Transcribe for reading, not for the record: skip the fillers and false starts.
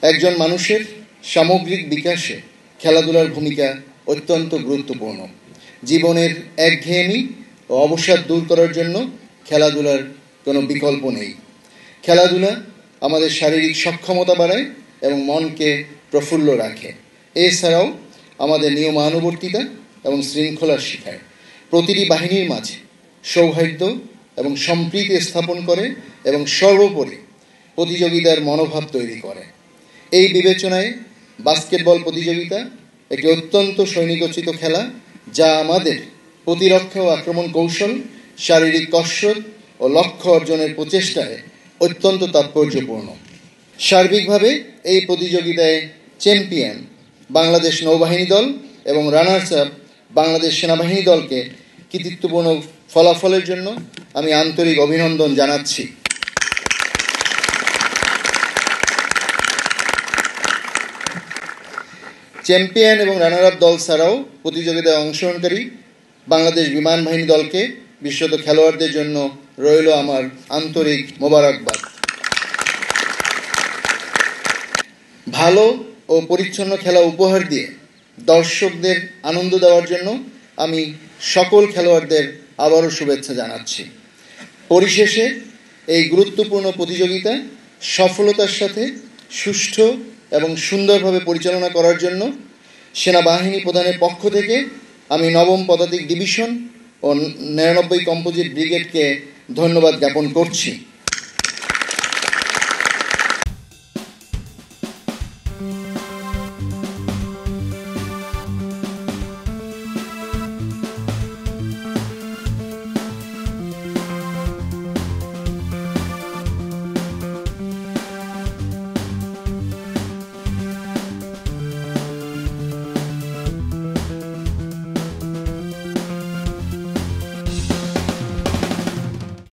একজন মানুষের সামগ্রিক বিকাশে খেলাধুলার ভূমিকা অত্যন্ত গুরুত্বপূর্ণ। জীবনের একঘেয়েমি ও অবসাদ দূর করার জন্য খেলাধুলার কোনো বিকল্প নেই। খেলাধুলা আমাদের শারীরিক সক্ষমতা বাড়ায় এবং মনকে প্রফুল্ল রাখে। এছাড়াও আমাদের নিয়মানুবর্তিতা এবং শৃঙ্খলা শেখায়। প্রতিটি বাহিনীর মাঝে সৌহার্দ্য এবং সম্প্রীতি স্থাপন করে এবং সর্বোপরি প্রতিযোগিতার মনোভাব তৈরি করে। এই বিবেচনায় বাস্কেটবল প্রতিযোগিতা একটি অত্যন্ত সৈনিকোচিত খেলা, যা আমাদের প্রতিরক্ষা ও আক্রমণ কৌশল, শারীরিক কসরত ও লক্ষ্য অর্জনের প্রচেষ্টায় অত্যন্ত তাৎপর্যপূর্ণ। সার্বিকভাবে এই প্রতিযোগিতায় চ্যাম্পিয়ন বাংলাদেশ নৌবাহিনী দল এবং রানার্স আপ বাংলাদেশ সেনাবাহিনী দলকে কৃতিত্বপূর্ণ ফলাফলের জন্য আমি আন্তরিক অভিনন্দন জানাচ্ছি। চ্যাম্পিয়ন এবং রানার আপ দল ছাড়াও প্রতিযোগিতায় অংশগ্রহণকারী বাংলাদেশ বিমান বাহিনী দলকে বিশেষত খেলোয়াড়দের জন্য রইল আমার আন্তরিক মোবারকবাদ। ভালো ও পরিচ্ছন্ন খেলা উপহার দিয়ে দর্শকদের আনন্দ দেওয়ার জন্য আমি সকল খেলোয়াড়দের আবারও শুভেচ্ছা জানাচ্ছি। পরিশেষে এই গুরুত্বপূর্ণ প্রতিযোগিতা সফলতার সাথে সুষ্ঠু এবং সুন্দরভাবে পরিচালনা করার জন্য সেনাবাহিনী প্রধানের পক্ষ থেকে আমি ৯ম পদাতিক ডিভিশন ও ৯৯ কম্পোজিট ব্রিগেডকে ধন্যবাদ জ্ঞাপন করছি।